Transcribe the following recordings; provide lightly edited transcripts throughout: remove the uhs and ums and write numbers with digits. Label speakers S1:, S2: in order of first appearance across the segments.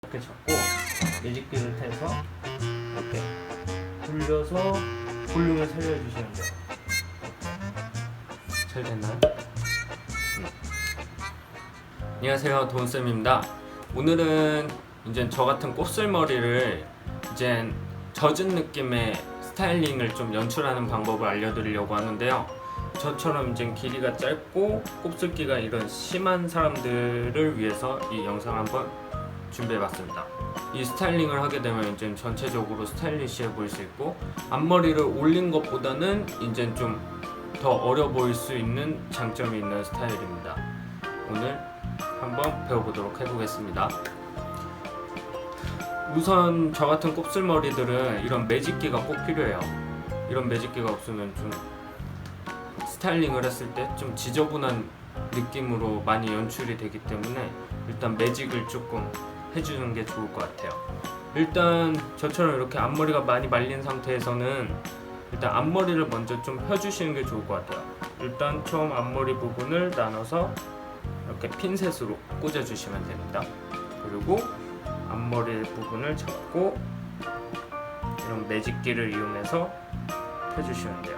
S1: 이렇게 잡고 매직기를 태서 이렇게 굴려서 볼륨을 살려주시면 돼요. 잘 됐나요? 안녕하세요, 돈쌤입니다. 오늘은 이제 저 같은 곱슬머리를 이제 젖은 느낌의 스타일링을 좀 연출하는 방법을 알려드리려고 하는데요. 저처럼 이제 길이가 짧고 곱슬기가 이런 심한 사람들을 위해서 이 영상 한번 준비해봤습니다. 이 스타일링을 하게 되면 이제 전체적으로 스타일리시해 보일 수 있고, 앞머리를 올린 것보다는 이제 좀 더 어려 보일 수 있는 장점이 있는 스타일입니다. 오늘 한번 배워보도록 해보겠습니다. 우선 저 같은 곱슬머리들은 이런 매직기가 꼭 필요해요. 이런 매직기가 없으면 좀 스타일링을 했을 때 좀 지저분한 느낌으로 많이 연출이 되기 때문에 일단 매직을 조금 해주는 게 좋을 것 같아요. 일단 저처럼 이렇게 앞머리가 많이 말린 상태에서는 일단 앞머리를 먼저 좀 펴주시는 게 좋을 것 같아요. 일단 처음 앞머리 부분을 나눠서 이렇게 핀셋으로 꽂아주시면 됩니다. 그리고 앞머리 부분을 잡고 이런 매직기를 이용해서 펴주시면 돼요.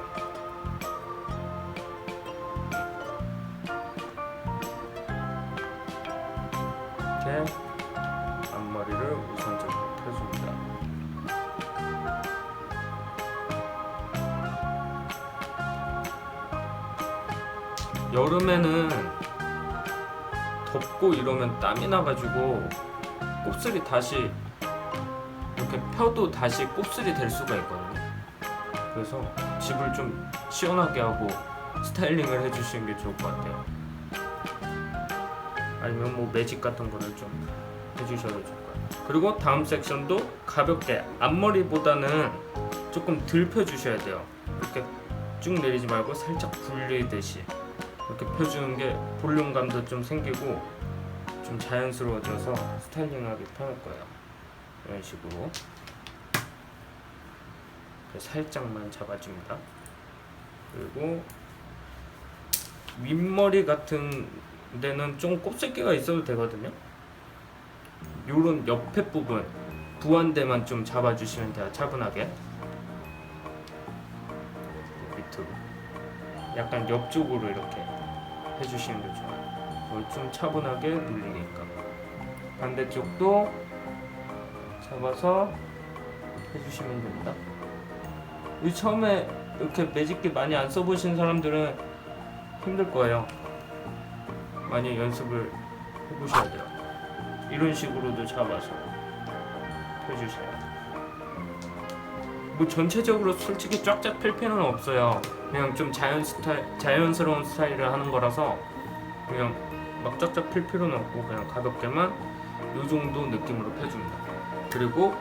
S1: 이렇게 앞머리를 우선적으로 펴줍니다. 여름에는 덥고 이러면 땀이 나가지고 곱슬이 다시 이렇게 펴도 다시 곱슬이 될 수가 있거든요. 그래서 집을 좀 시원하게 하고 스타일링을 해주시는 게 좋을 것 같아요. 아니면 뭐 매직 같은 거를 좀 해주셔도 좋을 것 같아요. 그리고 다음 섹션도 가볍게 앞머리보다는 조금 덜 펴주셔야 돼요. 이렇게 쭉 내리지 말고 살짝 굴리듯이 이렇게 펴주는 게 볼륨감도 좀 생기고 좀 자연스러워져서 스타일링하기 편할 거예요. 이런 식으로 살짝만 잡아줍니다. 그리고 윗머리 같은 데는 좀 곱슬기가 있어도 되거든요. 요런 옆에 부분 부한대만 좀 잡아주시면 돼요. 차분하게 밑으로 약간 옆쪽으로 이렇게 해주시는 게 좋아요. 좀 차분하게 눌리게끔. 반대쪽도 잡아서 해주시면 됩니다. 처음에 이렇게 매직기 많이 안 써보신 사람들은 힘들 거예요. 많이 연습을 해보셔야 돼요. 이런 식으로도 잡아서 펴주세요. 뭐 전체적으로 솔직히 쫙쫙 펼 필요는 없어요. 그냥 좀 자연스러운 스타일을 하는 거라서 그냥 막 쫙쫙 펼 필요는 없고 그냥 가볍게만 이 정도 느낌으로 펴줍니다. 그리고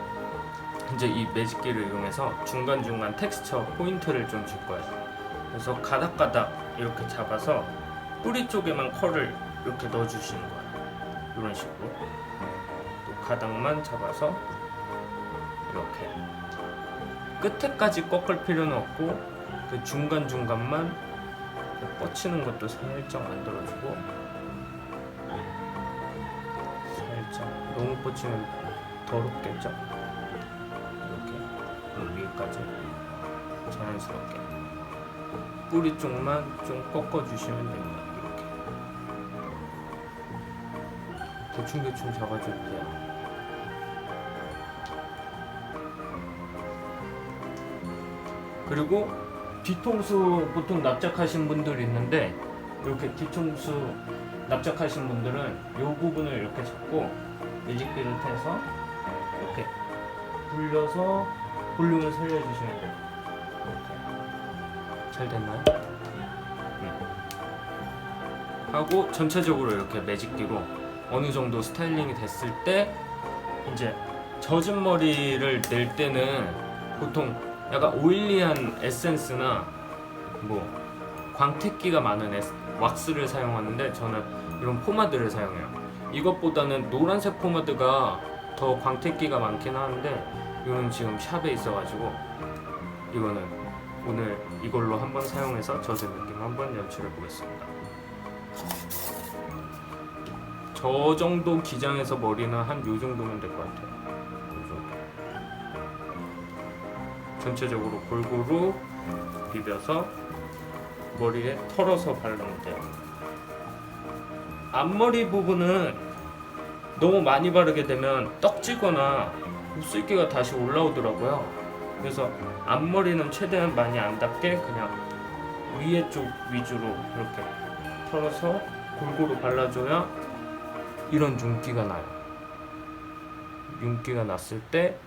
S1: 이제 이 매직기를 이용해서 중간중간 텍스처 포인트를 좀 줄 거예요. 그래서 가닥가닥 이렇게 잡아서 뿌리 쪽에만 컬을 이렇게 넣어주시는 거예요. 이런 식으로 또 가닥만 잡아서 이렇게 끝에까지 꺾을 필요는 없고 그 중간중간만 뻗치는 것도 살짝 만들어주고, 살짝 너무 뻗치면 더럽겠죠? 이렇게 위에까지 자연스럽게 뿌리 쪽만 좀 꺾어주시면 됩니다. 이렇게 대충대충 잡아줘도 돼요. 그리고 뒤통수 보통 납작하신 분들이 있는데 이렇게 뒤통수 납작하신 분들은 이 부분을 이렇게 잡고 매직기를 태서 이렇게 굴려서 볼륨을 살려주시면 돼요. 이렇게. 잘 됐나요? 하고 전체적으로 이렇게 매직기로 어느 정도 스타일링이 됐을 때 이제 젖은 머리를 낼 때는 보통 약간 오일리한 에센스나 뭐 광택기가 많은 왁스를 사용하는데 저는 이런 포마드를 사용해요. 이것보다는 노란색 포마드가 더 광택기가 많긴 하는데 이거는 지금 샵에 있어가지고 이거는 오늘 이걸로 한번 사용해서 젖은 느낌 한번 연출해 보겠습니다. 저 정도 기장에서 머리는 한 요 정도면 될 것 같아요. 요 정도. 전체적으로 골고루 비벼서 머리에 털어서 바르면 돼요. 앞머리 부분은 너무 많이 바르게 되면 떡지거나 곱슬기가 다시 올라오더라고요. 그래서 앞머리는 최대한 많이 안 닿게 그냥 위에 쪽 위주로 이렇게 털어서 골고루 발라줘야 이런 윤기가 나요. 윤기가 났을 때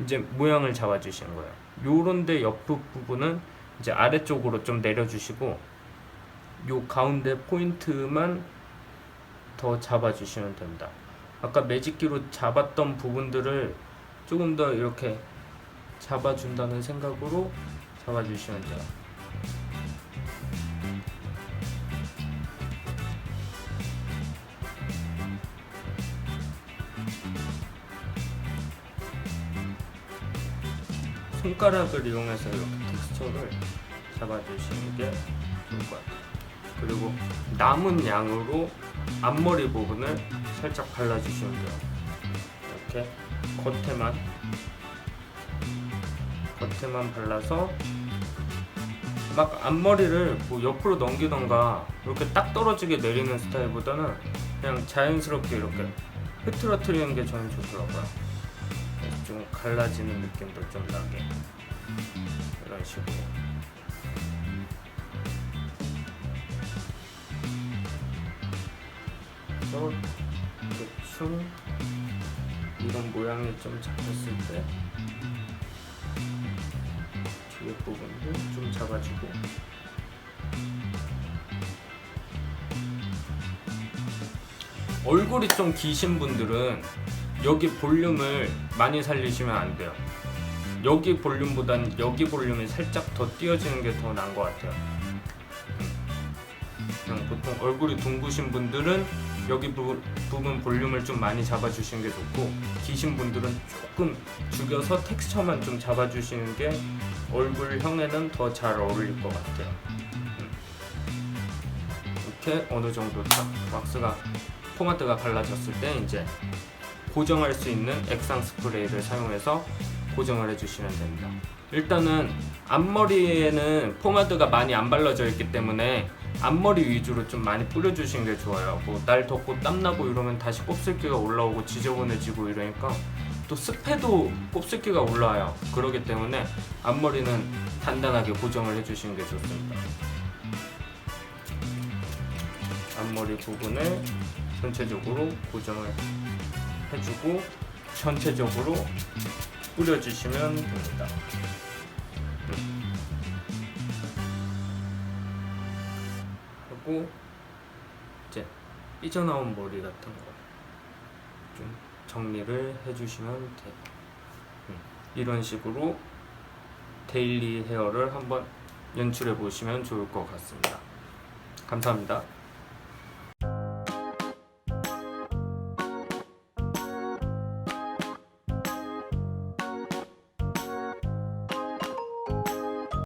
S1: 이제 모양을 잡아주시는 거예요. 요런데 옆부분은 이제 아래쪽으로 좀 내려주시고 요 가운데 포인트만 더 잡아주시면 됩니다. 아까 매직기로 잡았던 부분들을 조금 더 이렇게 잡아준다는 생각으로 잡아주시면 돼요. 손가락을 이용해서 이렇게 텍스처를 잡아주시는 게 좋을 것 같아요. 그리고 남은 양으로 앞머리 부분을 살짝 발라주시면 돼요. 이렇게 겉에만 발라서 막 앞머리를 뭐 옆으로 넘기던가 이렇게 딱 떨어지게 내리는 스타일보다는 그냥 자연스럽게 이렇게 흐트러뜨리는 게 저는 좋더라고요. 좀 갈라지는 느낌도 좀 나게 이런 식으로. 그래서 대충 이런 모양이 좀 잡혔을 때 뒤에 부분도 좀 잡아주고, 얼굴이 좀 기신 분들은 여기 볼륨을 많이 살리시면 안 돼요. 여기 볼륨보단 여기 볼륨이 살짝 더 띄어지는 게 더 나은 것 같아요. 그냥 보통 얼굴이 둥그신 분들은 여기 부분 볼륨을 좀 많이 잡아주시는 게 좋고, 기신 분들은 조금 죽여서 텍스처만 좀 잡아주시는 게 얼굴형에는 더 잘 어울릴 것 같아요. 이렇게 어느 정도 딱 왁스가 포마드가 발라졌을 때 이제 고정할 수 있는 액상 스프레이를 사용해서 고정을 해주시면 됩니다. 일단은 앞머리에는 포마드가 많이 안 발라져 있기 때문에 앞머리 위주로 좀 많이 뿌려주시는 게 좋아요. 뭐 날 덥고 땀나고 이러면 다시 곱슬기가 올라오고 지저분해지고 이러니까 또 습해도 곱슬기가 올라와요. 그렇기 때문에 앞머리는 단단하게 고정을 해주시는 게 좋습니다. 앞머리 부분을 전체적으로 고정을 해주고 전체적으로 뿌려주시면 됩니다. 하고 이제 삐져나온 머리 같은 거 좀 정리를 해주시면 돼요. 이런 식으로 데일리 헤어를 한번 연출해 보시면 좋을 것 같습니다. 감사합니다.